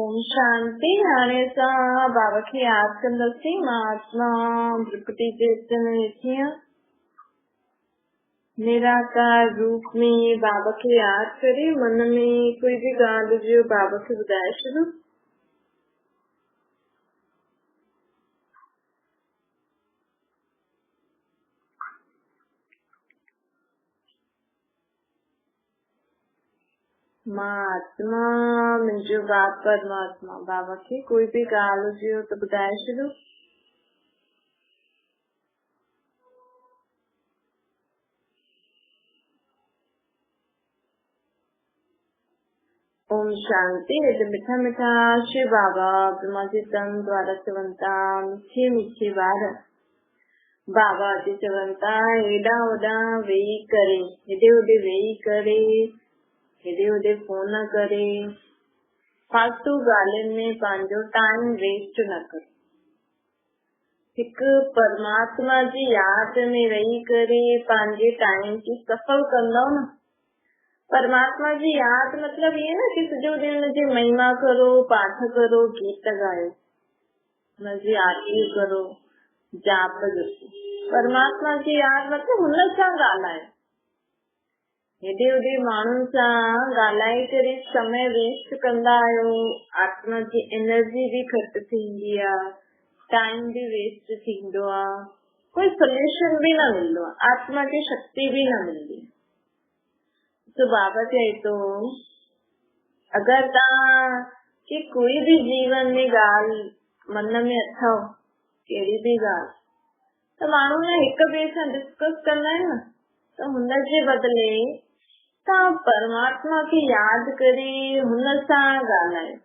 ओम शांति। हाणे असां बाबा खे यादि कंदासीं। महात्मा भ्रिकुटी जे विच में वेठी आहियां। निराकार रूप में बाबा खे यादि करे मन में कोई भी ॻाल्हि हुजे बाबा खे ॿुधाए छॾो। महात्मा मुंहिंजो बाप परमात्मा, बाबा खे कोई भी ॻाल्हि हुजे त ॿुधाए छॾो। ओम शांति। हेॾे मिठा मिठा शिव बाबा ब्रह्मा जे तन द्वारा चवनि था, मीठे मीठे वार बाबा जी चवनि था, हेॾा होॾा वेही करे, हेॾे होॾे वेही करे, हेॾे होॾे फोन करे, फालतू ॻाल्हियुनि में पंहिंजो टाइम वेस्ट न करो। हिकु परमात्मा जी यादि में रही करे पंहिंजे टाइम खे सफल कंदव न। परमात्मा जी यादि मतलब ये ना कि सॼो ॾींहुं हुनजी महिमा करो, पाठ करो, गीत ॻायो, हुनजी आरती करो, जाप जपो। परमात्मा जी यादि मतलब हुन सां ॻाल्हायो। हेॾे होॾे माण्हुनि सां ॻाल्हाए करे समय वेस्ट कंदा आहियो, आत्मा जी एनर्जी भी घटि थींदी आहे, टाइम भी वेस्ट थींदो आहे, कोई सोल्यूशन भी न मिलंदो आहे, आत्मा की शक्ति भी न मिलंदी। तो बाबा चए तो, अगर तव्हां की कोई भी जीवन में ॻाल्हि मन में अथव, कहिड़ी भी ॻाल्हि, त माण्हू न हिक ॿिए सां डिस्कस कंदा आहिनि न, त हुनजे बदिले तव्हां परमात्मा खे यादि करे हुन सां ॻाल्हायो।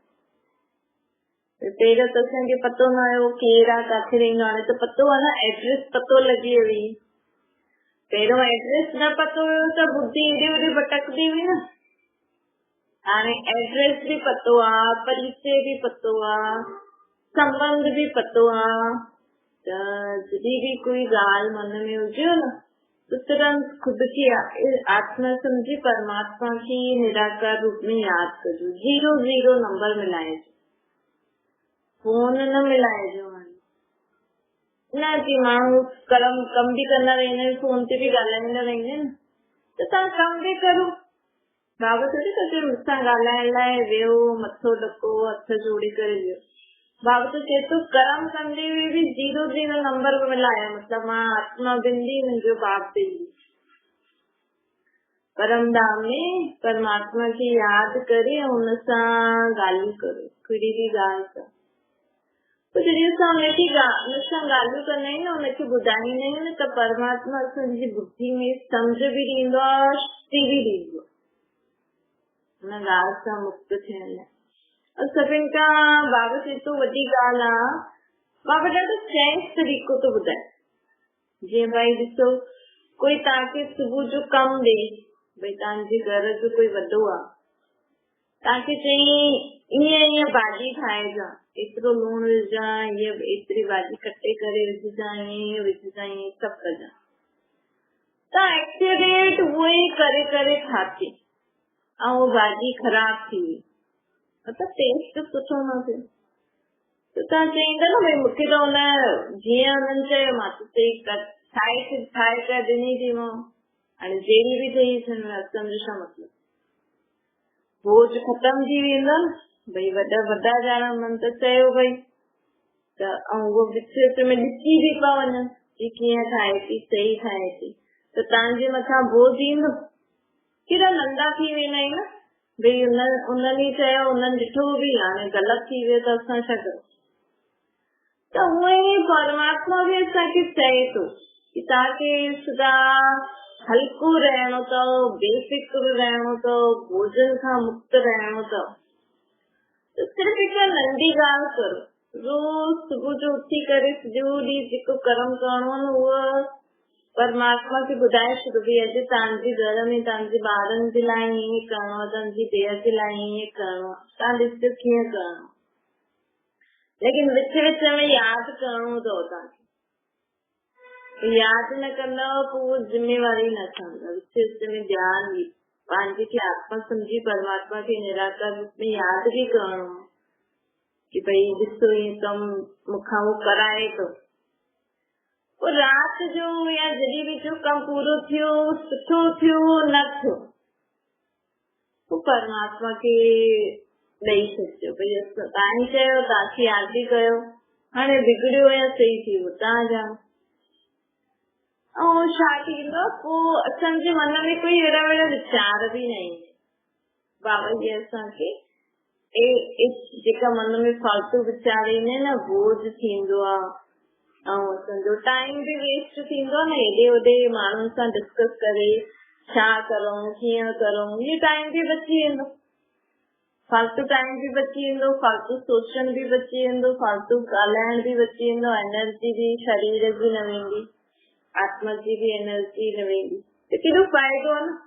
पहिरियों त असांखे पतो न हुयो केरु आहे, किथे रहंदो, हाणे त पतो आहे न, एड्रेस पतो लॻी वई। पहिरियों एड्रेस न पतो हुयो त बुद्धि हेॾे होॾे भटकदी हुई न। हाणे एड्रेस भी पतो आहे, परिचय भी पतो आहे, संबंध भी पतो आहे, त जॾहिं भी कोई ॻाल्हि मन में हुजे न, तो तुरंत खुद की आत्मा समझी परमात्मा की निराकार रूप में याद कजो। 00 नंबर मिलाइजो, फोन न मिलाइजो। न कि माण्हू कम भी कंदा रहंदा आहिनि, फोन ते भी ॻाल्हाईंदा रहंदा आहिनि, त तव्हां कम भी करो। बाबा थोड़ी त मूंसां ॻाल्हाइण लाइ वियो, मथो ॾको, हथ जोड़े करे वियो। बाबा तो चए तो कर्म कंदे हुए भी 00 नंबर मिलाया, मतलब मां आत्मा बिंदी, मुंहिंजो बाप बिंदी। परम धाम में परमात्मा की यादि करे हुन सां ॻाल्हियूं करो, कहिड़ी भी ॻाल्हि सां। तो जॾहिं असां हुन सां ॻाल्हियूं कंदा आहियूं न, हुनखे ॿुधाईंदा आहियूं न, त परमात्मा असांजी बुद्धि में सम्झ भी ॾींदो आहे, शक्ति भी ॾींदो आहे हुन ॻाल्हि सां मुक्त थियण लाइ। सभिनि खां बाबा चए तो वॾी ॻाल्हि आहे, बाबा ॾाढो सहज तरीक़ो तो ॿुधाए। जीअं भाई ॾिसो, कोई तव्हांखे सुबुह जो कमु ॾे, भई तव्हांजे घर जो कोई वॾो आहे, तव्हांखे चई ईअं भाॼी ठाहिजां, एतिरो लूणु विझां, एतिरी भाॼी कटे करे विझजां, ईअं विझजां, ईअं सभु कजां। तव्हां एक्सीडेंट उहो ई करे करे ठाती ऐं उहा भाॼी ख़राब थी वई, मतलब टेस्ट सुठो न थियो, त तव्हां चईंदा न भई मूंखे त हुन जीअं हुननि चयो मां त चई ठाहे करे ॾिनी थी मां, हाणे जहिड़ी भी ठही सम्झ छा मतलब, बोझ ख़तम थी वेंदो न। भई वॾा ॼणा मन त चयो भई, त उहो विच में ॾिसी भी पिया वञनि कि कीअं ठाहे थी, सही ठाहे थी, त तव्हांजे मथां बोझ ईंदो। केॾा नंढा थी वेंदा आहिनि न, भई उन्हनि चयो, उन्हनि ॾिठो भी, हाणे ग़लति थी वियो त असां छा करूं। त उहे ई परमात्मा भी असांखे चए तो कि तव्हांखे सदा हल्को रहणो अथव, बेफिक्र रहणो अथव, भोजन खां मुक्त रहणो अथव। त सिर्फ़ हिकु नंढी ॻाल्हि करो, रोज़ सुबुह जो उथी करे सॼो ॾींहुं जेको कर्म करणो आहे न, उहो परमात्मा खे ॿुधाए छॾो भई अॼु तव्हांजे घर में तव्हांजे ॿारनि जे लाइ ईअं करणो आहे, तव्हांजी धीअ जे लाइ ईअं करणो आहे, तव्हां ॾिसो कीअं करणो। लेकिन विच विच में यादि करणो अथव तव्हांखे, यादि न कंदव पोइ उहो जिम्मेवारी न खणंदव। विच विच में ध्यानु ॾी, पंहिंजे खे आत्मा सम्झी परमात्मा खे निराकार रूप में यादि भी करणो, कि भई ॾिसो ये कम मूंखां वो कराए थो। पोइ राति जो या जॾहिं बि जो कमु पूरो थियो, सुठो थियो न थियो, पोइ परमात्मा खे ॾेई छॾिजो। भई तव्हां चयो, तव्हांखे यादि कयो, हाणे बिगड़ियो या सही थी वियो तव्हां ॼाणो। ऐं छा थींदो, पोइ असांजे मन में कोई अहिड़ा वहिड़ा वीचार बि न ईंदा। बाबा जी असांखे जेका मन में फालतू वीचार ईंदा आहिनि न, बोझ थींदो आहे ऐं असांजो टाइम बि वेस्ट थींदो आहे न, हेॾे होॾे माण्हुनि सां डिस्कस करे छा करूं कीअं करूं, इहो टाइम बि बची वेंदो, फालतू टाइम बि बची वेंदो, फालतू सोचण बि बची वेंदो, फालतू ॻाल्हाइण बि बची वेंदो, एनर्जी बि शरीर जी न वेंदी, आत्मा जी बि एनर्जी न वेंदी, त केॾो फ़ाइदो आहे न।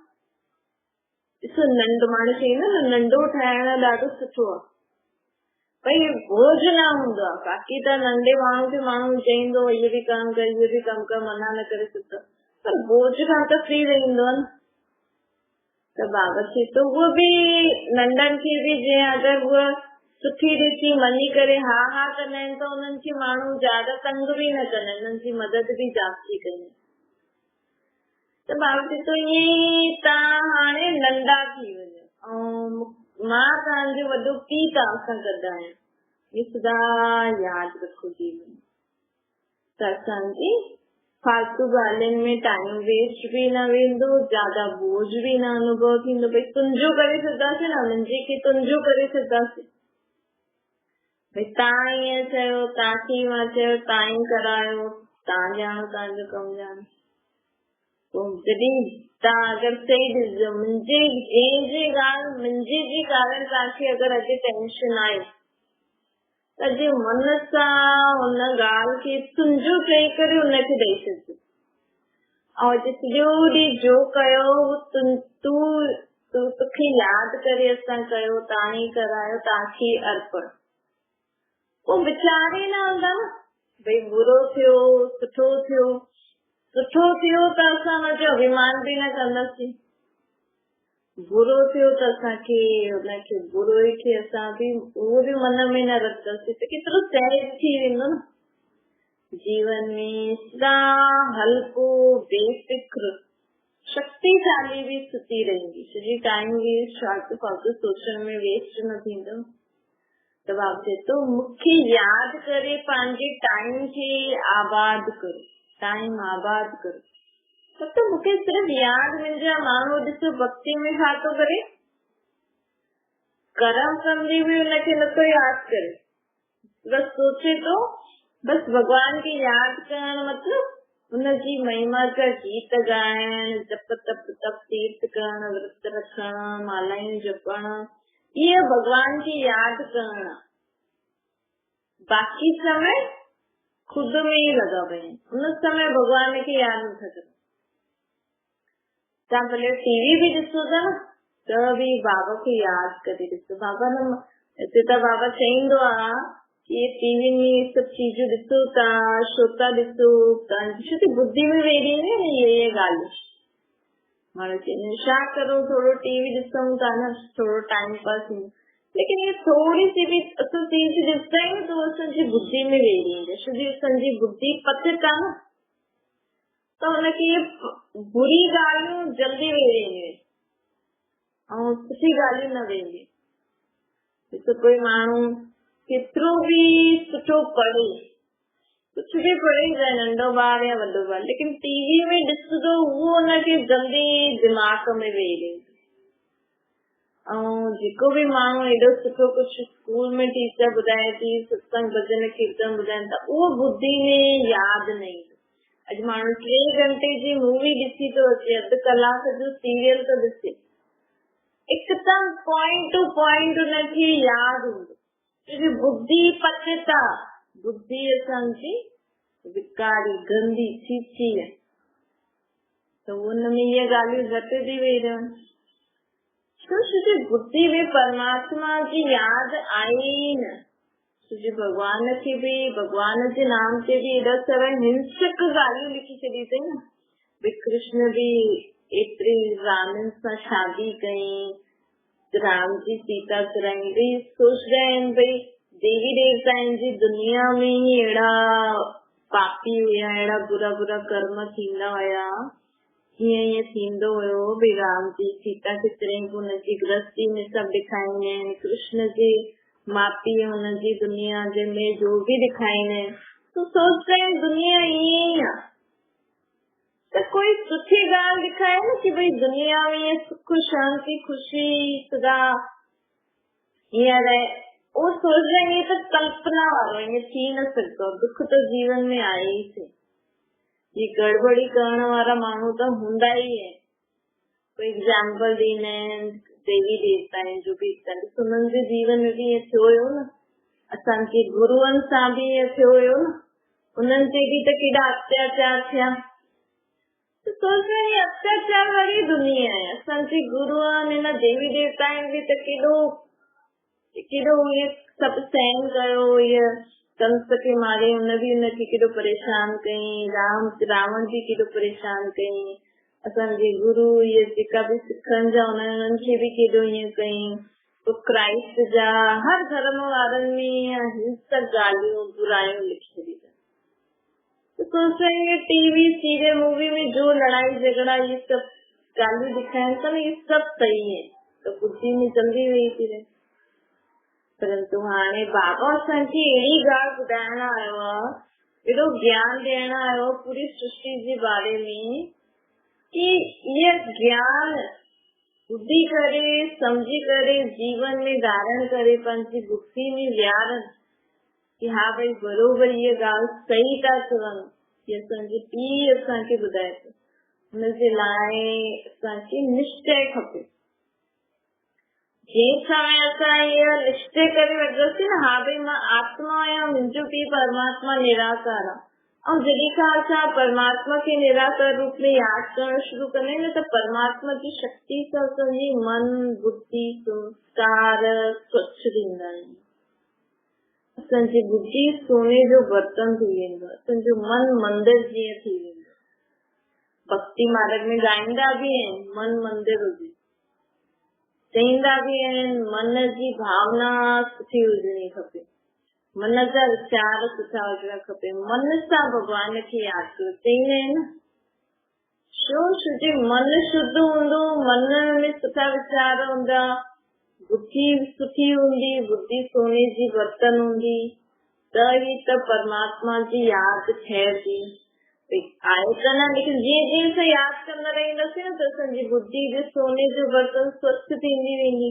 ॾिसो नंढो माण्हू चईंदो न, नंढो ठाहिण ॾाढो सुठो आहे, भई बोझ न हूंदो आहे। बाक़ी त नंढे माण्हू खे माण्हू चईंदो इहो बि कमु कर, इहो बि कमु कर, मना न करे सघंदो, पर बोझ खां त फ्री रहंदो आहे न। त बाबा चए थो उहो बि नंढनि खे बि जीअं अगरि उहा सुठी रीति मञी करे हा हा कंदा आहिनि त उन्हनि खे माण्हू ज्यादा तंग बि न कंदा आहिनि, उन्हनि जी मदद बि जास्ती कंदा। त बाबा चए थो ईअं तव्हां हाणे नंढा थी वञो ऐं मां तव्हांजो वॾो पीउ तव्हां सां गॾु आहियां, इहो सदा यादि रखो जीवन। त असांजी फालतू ॻाल्हियुनि में टाइम वेस्ट बि न वेंदो, ज्यादा बोझ बि न अनुभव थींदो। भई तुंहिंजो करे सघंदासीं न, मुंहिंजे खे तुंहिंजो करे सघंदासीं। भई तव्हां ईअं चयो, तव्हांखे मां चयो, तव्हां ई करायो, तव्हां ॼाणो तव्हांजो कमु ॼाणो। जॾहिं तव्हां अगरि सही ॾिसजो, मुंहिंजे जे कारण तव्हांखे अगरि अॼु टेंशन आहे त अॼु मन सां हुन ॻाल्हि खे तुंहिंजो चई करे हुनखे ॾेई छॾिजो। ऐं अॼु सॼो ॾींहुं जो कयो तोखे यादि करे असां कयो, तव्हां ई करायो, तव्हांखे अर्पण। पोइ वीचार ई न हूंदा न, भई बुरो थियो सुठो थियो। सुठो थियो त असां हुनजो अभिमान बि न कंदासीं, बुरो थियो त असांखे हुनखे बुरोई खे असां बि उहो बि मन में न रखंदासीं, त केतिरो सहज थी वेंदो न। जीवन में सदा हल्को बेफिक्र शक्तिशाली भी स्थिति रहेगी, सॼी टाइम वेस्ट फालतू फालतू सोचण में वेस्ट न थींदो। त बाबा चए थो मूंखे यादि करे पंहिंजे टाइम खे आबाद करो, टाइम आबाद करो। त मूंखे सिर्फ़ यादि मिल जाए। माण्हू ॾिसो भक्ति में छा थो करे, कर्म कंदी बि हुनखे नथो यादि करे, बस सोचे तो बस भगवान खे यादि करण, मतलब हुनजी महिमा जा गीत ॻाइण, जप तप तप तीर्थ करण, व्रत रखण, मालायूं जपण, ये भगवान की याद करना। बाकी समय खुद में ही लगा हुए, उन समय भगवान की याद नथा करो। तव्हां भले टीवी भी ॾिसो था न त बि बाबा खे यादि करे ॾिसो। बाबा न हिते त बाबा चईंदो आहे कि टीवी में सभु चीजूं ॾिसो था, छो था ॾिसो, तव्हांजी बुद्धि में वेही न ये ॻाल्हि। माण्हू चवंदा छा करूं, थोरो टीवी ॾिसूं था न, थोरो टाइम पास, लेकिन ये थोड़ी सी भी असां चीज ॾिसंदा आहियूं त असांजी बुद्धि में वेही वेंदी, छोकी असांजी बुद्धि पथित आहे न, त हुनखे बुरी ॻाल्हियूं जल्दी वेही वेंदियूं ऐं सुठी ॻाल्हियूं न वेंदियूं। ॾिसो कोई माण्हू केतिरो बि सुठो पढ़े, कुछ भी पढ़े, चाहे नंढो ॿार या वॾो ॿार, लेकिन टीवी में ॾिसंदो उहो हुनखे जल्दी दिमाग़ में वेही वेंदो। ऐं जेको बि माण्हू एॾो सुठो कुझु स्कूल में टीचर ॿुधाए थी, सत्संग भजन कीर्तन ॿुधाइनि था, उहो बुद्धि में यादि न ईंदो। अॼु माण्हू 3 घंटे जी मूवी ॾिसी थो अचे, अधु कलाक जो सीरियल थो ॾिसे, हिकदमि पॉइंट टू पॉइंट हुनखे यादि हूंदो, छोकी बुद्धि पथित आहे, बुद्धि असांजी विकारी गंदी छीछी आहे, त हुनमें इहे ॻाल्हियूं घटि थी वेही रहनि। छोकी बुद्धि में परमात्मा जी यादि आहे ई न, छोकी भगवान खे बि, भगवान जे नाम ते बि एॾा सारा हिंसक ॻाल्हियूं लिखी छॾी अथई न। भई कृष्ण बि एतिरी रानियुनि सां शादी कई, राम जी सीता चुराई, भई सोचदा आहिनि भई देवी देवता जी दुनिया में ही अड़ा पापी हुआ, अड़ा बुरा बुरा कर्म थींदा हुआ, हीअं थींदो हुयो। भई राम जी सीता खे चरई हुनजी गृहस्थी में सब ॾेखारींदा आहिनि, कृष्ण जी माउ पीउ हुनजी दुनिया जे में जो भी ॾेखारींदा आहिनि, तो सोचते हैं दुनिया ईअं ई आहे। तो कोई सुठी ॻाल्हि ॾेखारे न कि भई दुनिया में सुख शांति खुशी सदा हीअं रहे, वो सोच रहे हैं ये तो कल्पना वालो, ये थी न सकतो, दुख तो जीवन में आए ही थे, ये गड़बड़ी करण वारा माण्हू तो हूंदा ही है। कोई एग्जाम्पल ॾींदा आहिनि देवी देवता आहिनि जो भी उन्हनि जे जीवन में भी ईअं थियो हुयो न, असांजे गुरुअनि सां भी ईअं थियो हुयो न, उन्हनि ते भी त केॾा अत्याचार थिया। तो सोच रहे हैं अत्याचार वारी दुनिया है, असांजे गुरुअनि हिन देवी देवताउनि भी त केॾो ये सब सहन कयो, ये कंस के मारे हुन भी हुनखे केॾो परेशान कयईं, रावण भी केॾो परेशान कयईं, असांजे गुरु ये जेका भी सिखनि जा उन्हनि खे भी केॾो ईअं कयईं। तो क्राइस्ट जा हर धर्म वारनि में हिंसक ॻाल्हियूं बुराइयूं लिखी ॾिनी। तो सोच रहे हैं टीवी सीरियल मूवी में जो लड़ाई झगड़ा ये सब ॻाल्हियूं दिखाइनि था न, ये सब सही है, तो बुद्धि में जल्दी वेही थी रहे। परंतु हाणे बाबा असांखे अहिड़ी ॻाल्हि ॿुधाइण आयो आहे, एॾो ज्ञान ॾियण आयो पूरी सृष्टि जे बारे में कि ये ज्ञान बुद्धि करे समझी करे जीवन में धारण करे पंहिंजी बुद्धि में विहारनि कि हाँ भाई बरोबर ये ॻाल्हि सही था चवनि, ये असांजे पीउ असांखे ॿुधाए थो। हुनजे लाइ असांखे निश्चय खपे। जंहिं समय असां इहो निश्चय करे वठंदासीं न, हा भाई मां आत्मा आहियां, मुंहिंजो पीउ परमात्मा निराकार आहे, ऐं जॾहिं खां असां परमात्मा खे निराकार रूप में यादि करणु शुरू कंदा आहियूं न, त परमात्मा जी शक्ति सां असांजी मन बुद्धि संस्कार स्वच्छ थींदा आहिनि। असांजी बुद्धि सोने जो बर्तन थी वेंदो, असांजो मन मंदिर जीअं थी वेंदो। भक्ति मार्ग में ॻाईंदा भी आहिनि मन मंदिर हुजे, चईंदा भी आहिनि मन जी भावना सुठी हुजणी खपे, मन जा वीचार सुठा हुजणा खपे, मन सां भगवान खे यादि कयो। चईंदा आहिनि छो जे मन शुद्ध हूंदो, मन में सुठा वीचार हूंदा, बुद्धि सुठी हूंदी, बुद्धि सोने जी बर्तन हूंदी, त ही त परमात्मा जी यादि थिए थी। आहे त न, लेकिन जीअं जीअं असां यादि कंदा रहंदासीं न, त असांजी बुद्धि जो सोने जो बर्तन स्वच्छ थींदी वेंदी।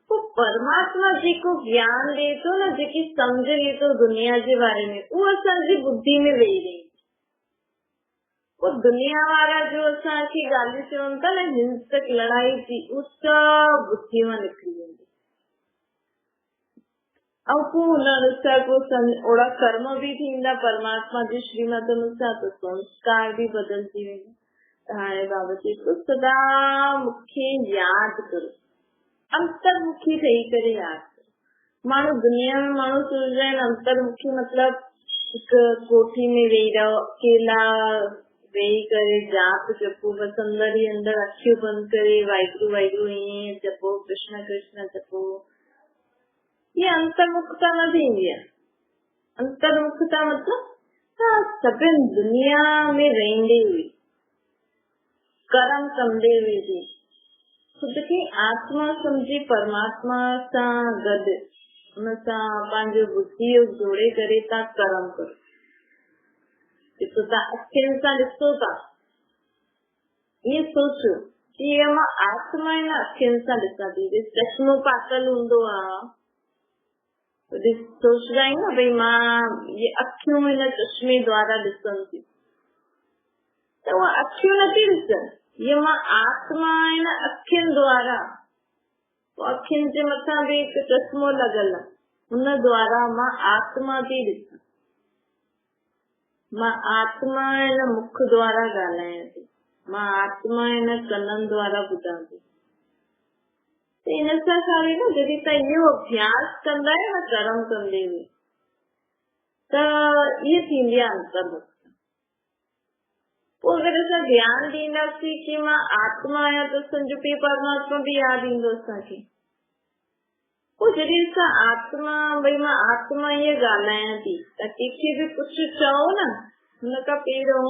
पोइ परमात्मा जेको ज्ञान ॾे थो न, जेकी सम्झ ॾे थो दुनिया जे बारे में, उहो असांजी बुद्धि में वेही रही। पोइ दुनिया वारा जो असांखे ॻाल्हियूं चवनि था न, हिंसक लड़ाई थी, उहो सभु बुद्धि मां निकिरी वेंदी। ऐं पोइ हुन अनुसार ओड़ा कर्म भी थींदा परमात्मा जी श्रीमत अनुसार, तो संस्कार भी बदलजी वेंदा। हाणे बाबा चए थो सदा मूंखे यादि करो, अंतर्मुखी ठही करे यादि करो। माण्हू दुनिया में माण्हू सोचदा आहिनि अंतर्मुखी मतलब हिकु कोठी में वेही रहो, अकेला वेही करे जाप जपो, बसि अंदर ही अंदर अखियूं बंदि करे वाहिगुरु वाहिगुरु ईअं जपो, कृष्ण कृष्ण जपो। ये अंतर्मुखता न थींदी आहे। अंतर्मुखता मतलब सभिनि दुनिया में रहंदे हुए, कर्म कंदे हुए भी खुद खे आत्मा समझी परमात्मा सां गॾु हुन सां पंहिंजो बुद्धि जोड़े करे तव्हां कर्म करो। ॾिसो तव्हां अखियुनि सां ॾिसो था, ईअं सोचो कि मां आत्मा हिन अखियुनि सां ॾिसां थी। चश्मो पातल हूंदो आहे, सोचदा आहियूं न भई मां ये अखियूं हिन चश्मे द्वारा ॾिसनि थी, त उहा अखियूं नथी ॾिसनि, ये मां आत्मा हिन अखियुनि द्वारा, अखियुनि जे मथां बि हिकु चश्मो लॻल आहे, हुन द्वारा मां आत्मा थी ॾिसां। मां आत्मा हिन मुख द्वारा ॻाल्हायां थी, मां आत्मा हिन कननि द्वारा ॿुधां थी। इन सां खाली न जॾहिं तव्हां इहो अभ्यास कंदा आहियो न कर्म कंदे हुए, त इहा थींदी आहे अंतर्मुखता। पोइ अगरि असां ध्यानु ॾींदासीं कि मां आत्मा आहियां, त असांजो पीउ परमात्मा बि यादि ईंदो असांखे। पोइ जॾहिं असां आत्मा भई मां आत्मा ईअं ॻाल्हायां थी त कंहिंखे बि कुझु चओ न, हुन खां पहिरियों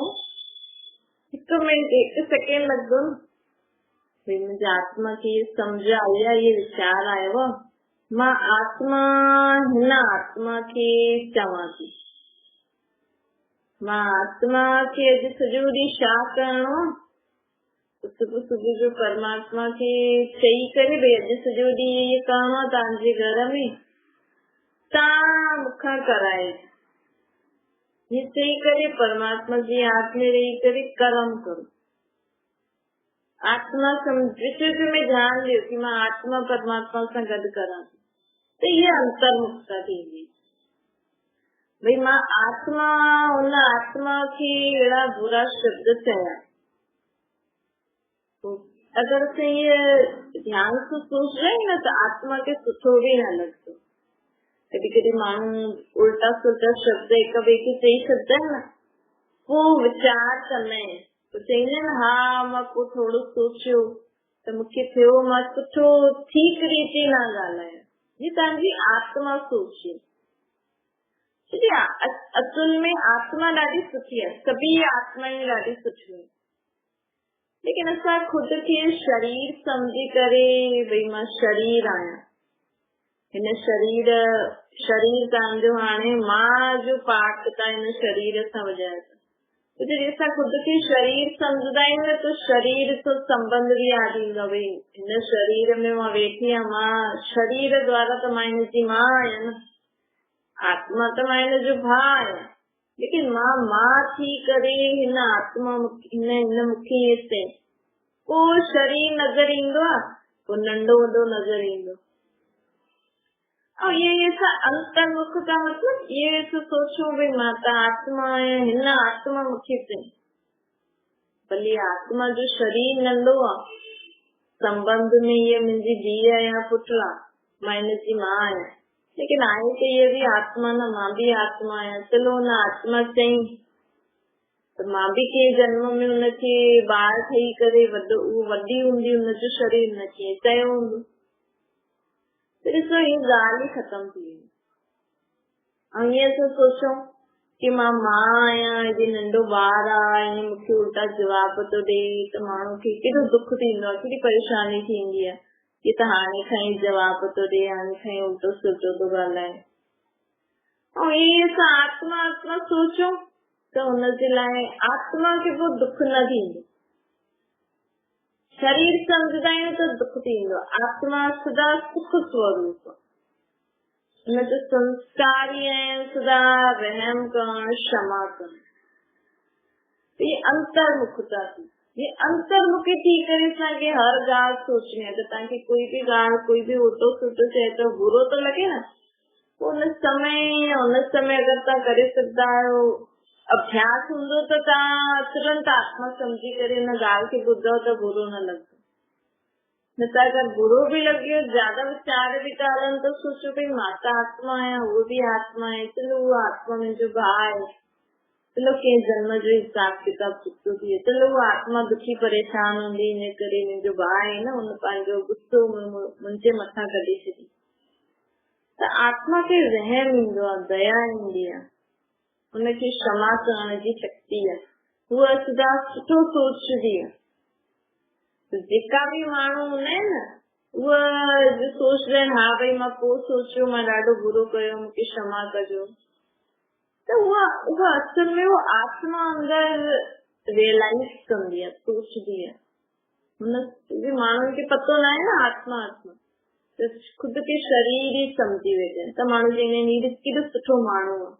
1 मिंट 1 सेकेंड लॻंदो न, भई मुंहिंजी आत्मा खे इहे सम्झ आई आहे, इहे वीचार आयो आहे, मां आत्मा हिन आत्मा खे चवां थी, मां आत्मा खे अॼु सॼो ॾींहुं छा करणो आहे, सुबुह सुबुह जो परमात्मा खे चई करे भई अॼु सॼो ॾींहुं इहे करणो आहे तव्हांजे घर में, तव्हां मूंखां कराए, ये चई करे परमात्मा जी याद में रही करे कर्म करो। आत्मा विच में ध्यान ॾियो कि मां आत्मा परमात्मा सां गॾु करां, त इहा अंतर्मुखता थींदी। भई मां आत्मा उन आत्मा खे अहिड़ा बुरा शब्द चया, अगर असां इहे ध्यान सां सोच रहे न त आत्मा खे सुठो बि न लॻंदो। कॾहिं कॾहिं माण्हू उल्टा सुल्टा शब्द हिक ॿिए खे चई छॾंदा आहिनि न, पोइ वीचार कंदा आहिनि, पोइ चईंदा आहिनि हा मां पोइ थोरो सोचियो त मूंखे थियो मां सुठो ठीक रीति न ॻाल्हायां। जी तव्हांजी आत्मा सोचे, असुल में आत्मा ॾाढी सुठी आहे, सभी आत्माएं ॾाढी सुठियूं आहिनि, लेकिन असां खुद खे शरीर सम्झी करे भई मां शरीर आहियां, हिन शरीर तव्हांजो हाणे मां जो पार्ट था हिन शरीर सां वॼाए था, जॾहिं असां खुद खे शरीर सम्झंदा आहियूं न त शरीर सां संबंध बि यादि ईंदो, भई हिन शरीर में मां वेठी आहियां, मां शरीर द्वारा त मां हिनजी मां आहियां न, आत्मा त मां हिनजो भाउ आहियां, लेकिन मां थी करे हिन आत्मा हिन मूंखे ईअं चई, पोइ शरीर नज़र ईंदो आहे, पोइ नंढो वॾो नज़र ईंदो। ऐं ये अंतर्मुखता मतलब ये सोचो भई मां त आत्मा आहियां, हिन आत्मा मूंखे चई, भले आत्मा जो शरीर नंढो आहे, संबंध में ये मुंहिंजी धीउ या पुटु आहे, मां हिनजी मां आहियां, लेकिन आहे त ये भी आत्मा न, मां भी आत्मा आहियां। चलो हुन आत्मा चई त मां भी कंहिं जन्म में हुनखे ॿार ठही करे वॾी हूंदी, हुनजो शरीर न कीअं चयो हूंदो, त ॾिसो ही ॻाल्हि ई ख़तम थी वेंदी। ऐं ईअं असां सोचूं कि मां आहियां, हेॾो नंढो ॿार आहे, ईअं मूंखे उल्टा जवाब थो ॾे, त माण्हू खे केॾो दुख थींदो आहे, केॾी परेशानी थींदी आहे कि त हाणे खां ई जवाब थो ॾे, हाणे खां ई उल्टो सुल्टो थो ॻाल्हाए। ऐं ईअं असां आत्मा सोचूं त हुनजे लाइ आत्मा खे पोइ दुख न थींदो, शरीर सम्झंदा आहियूं त दुख थींदो, आत्मा सदा सुख स्वरूप, हुनजो संस्कार ई आहिनि सदा रहम करणु, क्षमा करणु, ये अंतर्मुखता थी। ये अंतर्मुखी थी करे असांखे हर ॻाल्हि सोचणी आहे, त तव्हांखे कोई बि ॻाल्हि कोई बि उल्टो सुल्टो चए त बुरो तो लॻे न, हुन समय अगर तव्हां करे सघंदा आहियो, अभ्यास हूंदो त तव्हां तुरंत आत्मा सम्झी करे हुन ॻाल्हि खे ॿुधो त बुरो न लॻंदो, न त अगर बुरो भी लॻे, ज्यादा विचार भी था हलनि त सोचो भई मां त आत्मा आहियां, उहो भी आत्मा आहे, चलो उहो आत्मा मुंहिंजो भाउ आहे, चलो कंहिं जन्म जो हिसाब किताब चुकतो थिए, चलो उहा आत्मा दुखी परेशान हूंदी, इन करे मुंहिंजो भाउ आहे न, हुन पंहिंजो गुस्सो मुंहिंजे मथां कढी छॾी, त आत्मा खे रहम ईंदो आहे, दया ईंदी आहे, हुनखे क्षमा करण जी शक्ति आहे, उहा सदा सुठो सोचदी आहे। जेका भी माण्हू हूंदा आहिनि न, उहा सोचदा आहिनि हा भई मां पोइ सोचियो मां ॾाढो बुरो कयो, मूंखे क्षमा कजो, त उहा असल में उहा आत्मा अंदर रियलाइज कंदी आहे, सोचदी आहे, हुन माण्हुनि खे पतो न आहे न आत्मा त खुद खे शरीर ई सम्झी वेठा आहिनि, त माण्हू चवंदा आहिनि केॾो सुठो माण्हू आहे,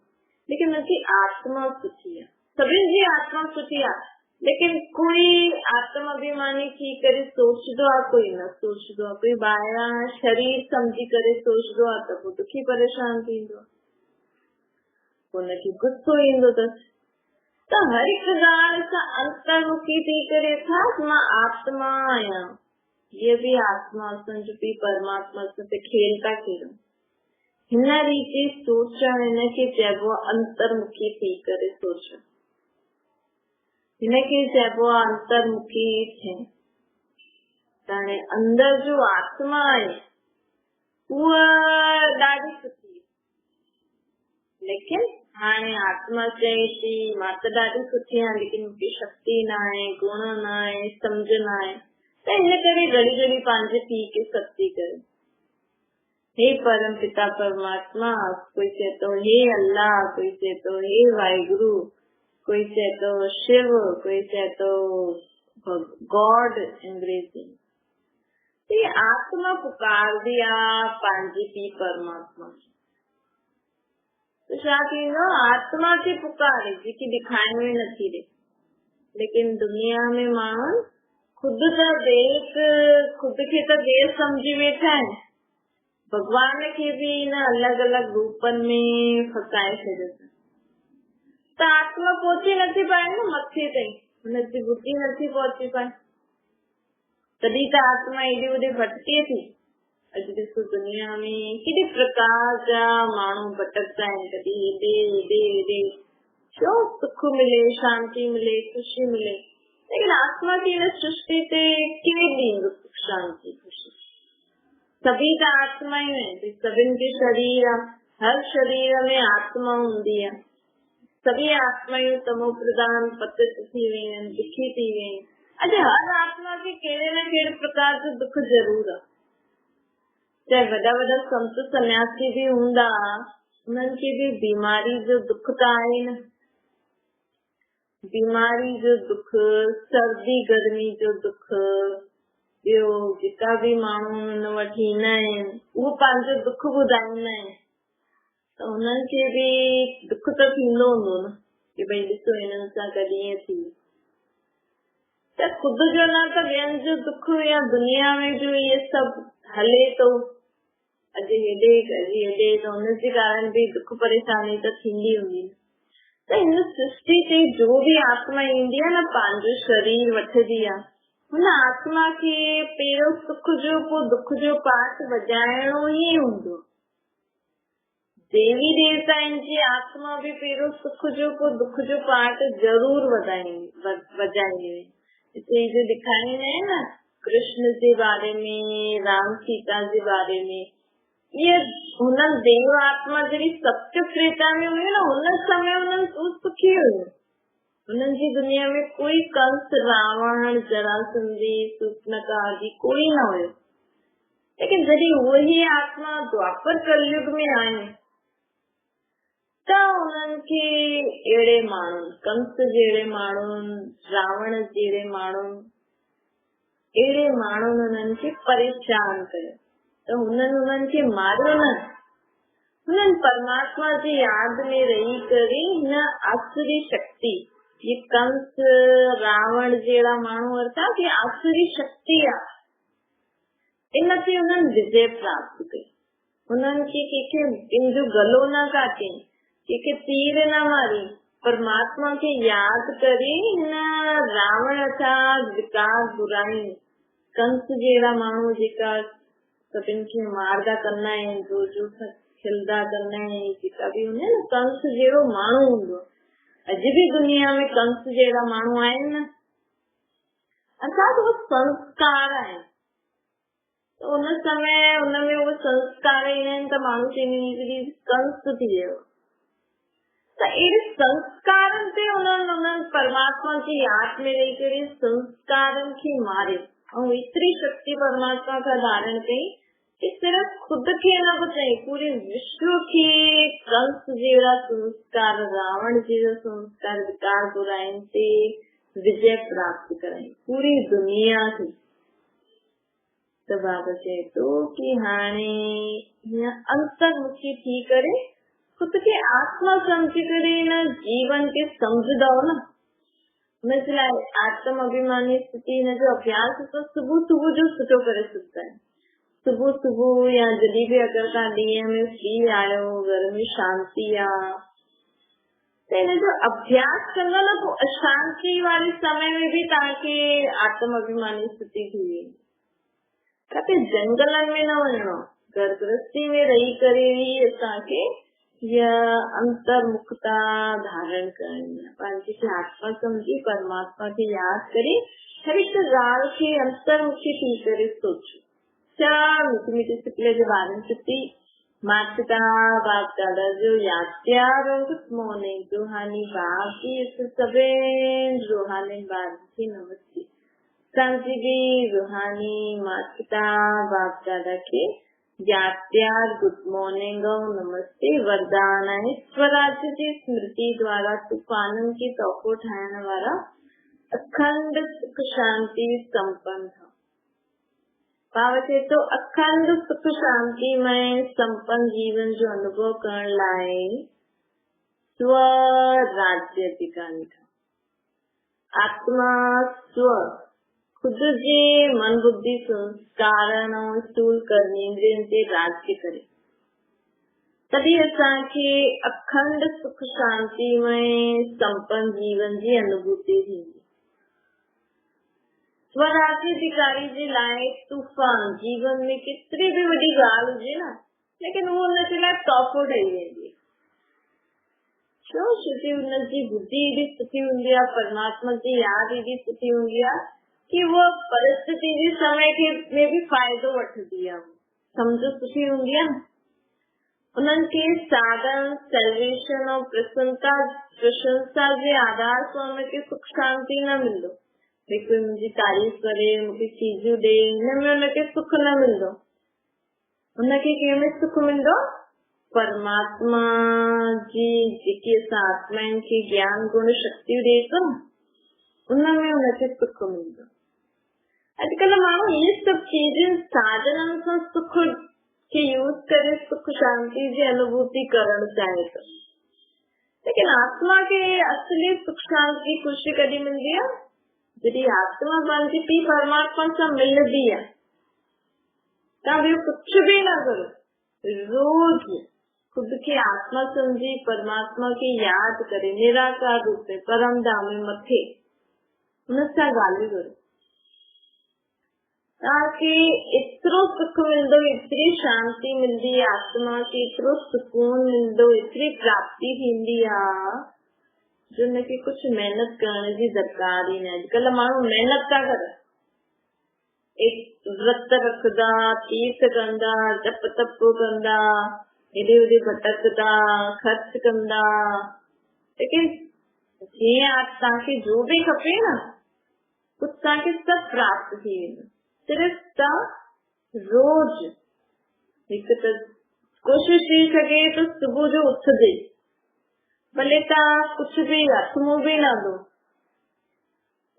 लेकिन हुनजी आत्मा सुठी आहे, सभिनि जी आत्मा सुठी आहे, लेकिन कोई आत्माभिमानी थी करे सोचदो आहे, कोई न सोचदो आहे, कोई ॿाहिरां शरीर सम्झी करे सोचदो आहे त पोइ दुखी परेशान थींदो आहे, हुनखे गुस्सो ईंदो अथसि। त हर हिकु ॻाल्हि सां अंतर्मुखी थी करे था मां आत्मा आहियां, ये भी आत्मा असांजो बि परमात्मा सां खेल था खेलूं, हिन रीति सोचणु हिनखे चइबो आहे अंतर्मुखी थी करे सोचणु, हिनखे चइबो आहे अंतर्मुखी थियणु। हाणे अंदर जो आत्मा आहे उहा ॾाढी सुठी, लेकिन हाणे आत्मा चए थी मां त ॾाढी सुठी आहियां, लेकिन मूंखे शक्ति न आहे, गुण न आहे, सम्झ न आहे, त हिन करे घड़ी घड़ी पंहिंजे पीउ खे सत्ती करे। हे परम पिता परमात्मा, कोई चए तो हे अल्लाह, कोई चए तो हे वाहिगुरु, कोई चए तो शिव, कोई चए तो गॉड अंग्रेजी। ये आत्मा पुकार दिया पंहिंजे पीउ परमात्मा। तो छा थींदो, आत्मा खे पुकारे जेकी दिखाइण में नथी ॾे, लेकिन दुनिया में माण्हू खुद खे त देर समझी वेठा आहिनि, भगवान खे भी न अलग अलग रूपनि में फसाए छॾियो। त आत्मा पहुची नथी पाए न मथे ताईं, हुनजी बुद्धि नथी पहुची पाए, तॾहिं त आत्मा एॾे ओॾे भटके थी। अॼु ॾिसो दुनिया में केॾे प्रकार जा माण्हू भटकता आहिनि, कॾहिं हेॾे छो सुख मिले, शांति मिले, खुशी मिले, लेकिन आत्मा की हिन सृष्टि ते केरु ॾींदो सुख शांति खुशी? सभी त आत्मा ई आहिनि, सभिनि खे शरीर आहे, हर शरीर में आत्मा हूंदी आहे, सभी आत्मायूं तमो प्रधान पतित थी वेयूं आहिनि, दुखी थी वेयूं आहिनि। अॼु हर आत्मा खे कहिड़े न कहिड़े प्रकार जो दुख ज़रूर आहे। चाहे वॾा वॾा संत सन्यासी भी हूंदा, उन्हनि खे भी बीमारी जो दुख त आहे न, बीमारी जो दुख, सर्दी गर्मी जो दुख, ॿियो जेका भी माण्हू हिन वटि ईंदा आहिनि उहो पंहिंजो दुख ॿुधाईंदा आहिनि, त हुननि खे भी दुख त थींदो हूंदो न कि भई ॾिसो हिननि सां गॾु ईअं थी। त ख़ुदि जो न त ॿियनि जो दुख या दुनिया में जो इहे सभु हले थो, अॼु हेॾे कॾहिं हेॾे, त हुनजे कारण भी दुख परेशानी त थींदी हूंदी। त हिन सृष्टि ते जो भी आत्मा ईंदी आहे न, पंहिंजो शरीर वठंदी आहे, हुन आत्मा खे पहिरियों सुख जो पोइ दुख जो पाठ वॼाइणो ई हूंदो। देवी देवताउनि जी आत्मा भी पहिरियों सुख जो पोइ दुख जो पाठ जरूर वॼाईंदी। हिते जो दिखाईंदा आहिनि न कृष्ण जे बारे में, राम सीता जे बारे में, ये हुननि देव आत्मा जहिड़ी सत्य त्रेता में हुई न, हुन समय हुननि सुखी हुयूं। हुननि जी दुनिया में कोई कंस, रावण, जरासंधी, सूर्पनखा आदि कोई न हुयो। लेकिन जॾहिं उहे आत्मा द्वापर कलयुग में आहियूं त उन्हनि खे अहिड़े माण्हू, कंस जहिड़े माण्हू, रावण जहिड़े माण्हू, अहिड़े माण्हुनि उन्हनि खे परेशान कयो, त उन्हनि खे मारियो न। हुननि परमात्मा जी यादि में रही करे हिन आसुरी शक्ति, ये कंस रावण जहिड़ा माण्हू वरिता कि आसुरी शक्ति आहे, इन ते उन्हनि विजय प्राप्त कई। उन्हनि खे कंहिंखे पंहिंजो गलो न काटे, कंहिंखे तीर न मारी, परमात्मा खे यादि करे हिन रावण था विकार बुराई, कंस जहिड़ा माण्हू जेका सभिनि खे मारदा कंदा आहिनि, जो खिलदा कंदा आहिनि, जेका भी हूंदा आहिनि, कंस जहिड़ो माण्हू हूंदो। अॼु भी दुनिया में कंस जहिड़ा माण्हू आहिनि न, अर्थात उहे संस्कार आहिनि। तो उन समय उनमें उहे संस्कार ईंदा आहिनि त माण्हू चवंदा आहिनि कंस थी वियो। त अहिड़े संस्कारनि ते उन्हनि परमात्मा जी यादि में रही करे संस्कारनि खे मारे ऐं एतिरी शक्ति परमात्मा खां धारण कई कि सिर्फ खुद खे न बचाई, पूरे विश्व खे कंस जहिड़ा संस्कार, रावण जहिड़ा संस्कार, विकार बुराइनि ते विजय प्राप्त कराई, पूरी दुनिया खे। त बाबा चए थो कि हाणे हीअं अंतर्मुखी थी करे खुद खे आत्मा समझी करे हिन जीवन खे समझंदव न, हुनजे लाइ आत्म अभिमानी स्थिति हिन जो अभ्यास त सुबुह सुबुह जो सुठो करे सघंदा आहिनि। सुबुह सुबुह या जॾहिं भी अगर तव्हां ॾींहं में फ्री आहियो, घर में शांति आहे, त हिन जो अभ्यास कंदो न, पोइ अशांति वारे समय में भी तव्हांखे आत्म अभिमानी स्थिति थी वेंदी। किथे जंगलनि में न वञणो, घर गृहस्थी में रही करे ही असांखे अंतर्मुखता धारण करणी आहे। पंहिंजे खे आत्मा समझी परमात्मा खे यादि करे हर हिक ॻाल्हि खे अंतर्मुखी थी करे सोचो, छा मीठी मीठी सिपले जो बारन छुट्टी माता पिता बाप दादा जो याद प्यार और गुड मॉर्निंग रूहानी बाप की सबे रूहानी बाप की नमस्ते सांझी भी रूहानी माता पिता बाप दादा के याद प्यार गुड मॉर्निंग और नमस्ते वरदान है स्वराज्य की स्मृति द्वारा तूफानन की तोहफो ठाहिण वारा अखंड सुख शांति संपन्न था। भाव थे तो अखंड सुख शांति में संपन्न जीवन जो अनुभव करण लाए स्वराज्य अधिकारी था। आत्मा स्व खुद जे मन बुद्धि संस्कारन और स्थूल कर्मेंद्रियन से राज्य करे तभी असांखे अखंड सुख शांति में संपन्न जीवन जी अनुभूति थींदी। स्वराज्य अधिकारी जे लाए तूफान जीवन में केतरी भी वॾी ॻाल्हि हुजे न लेकिन वो उनजे लाइ तोहफ़ो ॾेई वेंदी छो छोकी उनजी बुद्धि एॾी सुठी हूंदी आहे परमात्मा जी यादि एॾी सुठी हूंदी आहे कि वो परिस्थिति जी समय के में भी फायदो वठदी आहे समझो सुठी हूंदी आहे उन्हनि खे साधन सेल्वेशन और प्रशंसा जे आधार सां उनखे सुख शांति न मिलंदो कोई मुंहिंजी तारीफ़ करे मूंखे चीजूं ॾे हिन में उनखे सुख न मिलंदो उनखे कंहिंमें सुख मिलंदो परमात्मा जी जेकी असां आत्माउनि खे ज्ञान गुण शक्तियूं ॾे थो उनमें उनखे सुख मिलंदो। अॼुकल्ह माण्हू इहे सभु चीजूं साधननि सां सुख के यूज करे सुख शांति जी अनुभूति करण चाहे थो लेकिन आत्मा के असली सुख शांति खुशी कॾहिं मिलंदी आहे जॾहिं आत्मा पंहिंजी पी परमात्मा सां मिलंदी आहे तव्हां ॿियो कुझु बि न करो रोज खुद के आत्मा समझी परमात्मा की याद करे निराकार रूप में परम धाम में मथे उन सां ॻाल्हियूं करो ताकि एतिरो सुख मिलंदो एतिरी शांति मिलंदी आत्मा खे एतिरो सुकून मिलंदो एतिरी प्राप्ति थींदी आहे जो उनखे कुछ मेहनत करण जी दरकार ही न अॼुकल्ह माण्हू मेहनत था करनि व्रत रखदा तीर्थ कंदा जप तप कंदा हेॾे होॾे भटकदा ख़र्च कंदा लेकिन जीअं तव्हांखे जो बि खपे न कुझु तव्हांखे सभु प्राप्त थी वेंदो सिर्फ तव्हां रोज हिकु त कोशिशि थी सघे तो सुबुह जो उथजे भले तव्हां कुझु बि हथ मुंहुं बि न धो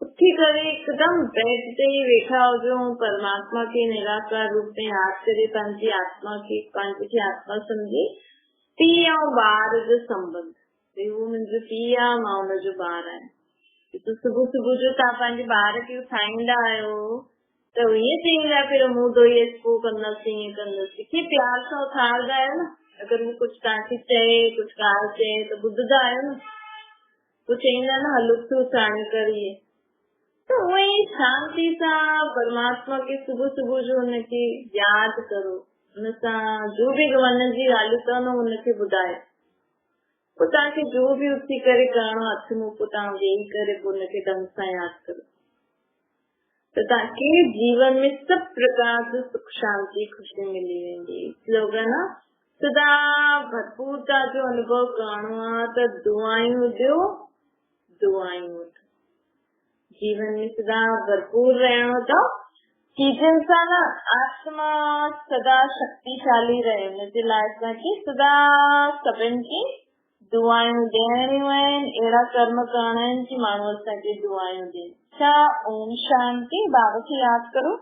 उथी करे हिकदमि बेड ते ही वेठा हुजो परमात्मा के निराकार रूप में यादि करे पंहिंजी आत्मा खे पंहिंजी आत्मा सम्झी पीउ ऐं ॿार जो संबंध वो मुंहिंजो पीउ आहे मां हुनजो ॿार आहियां तो सुबुह सुबुह जो तव्हां पंहिंजे ॿार खे उथाईंदा आहियो तो ईअं चईंदा फिर मुंहुं धोई पोइ कंदसि ईअं कंदसि कीअं प्यार सां उथारंदा आहियो न अगरि वो कुझु तव्हांखे चए कुझु ॻाल्हि चए त ॿुधंदा आहियो न पोइ चईंदा न हल उथ उथाणी करिए तो वही शांति सां परमात्मा के सुबुह सुबुह जो उनखे यादि करो उन सां जो बि मन जी ॻाल्हियूं अथव न उनखे ॿुधायो पोइ तव्हांखे जो बि उथी करे करणो हथ मुंहुं पोइ तव्हां वेही करे पोइ उनखे ढंग सां यादि करो तो ताकि जीवन में सब प्रकार से सुख शांति खुशी मिली वेंदी स्लोगन सदा भरपूरता जो अनुभव करणो आहे त दुआयूं ॾियो दुआयूं वठो जीवन में सदा भरपूर रहणो अथव चीजनि सां न आत्मा सदा शक्तिशाली रहे हुनजे लाइ असांखे सदा सभिनि खे दुआयूं ॾियणियूं आहिनि अहिड़ा कर्म करणा आहिनि कि माण्हू असांखे दुआयूं ॾियनि। ओम शांति बाबा की याद करो।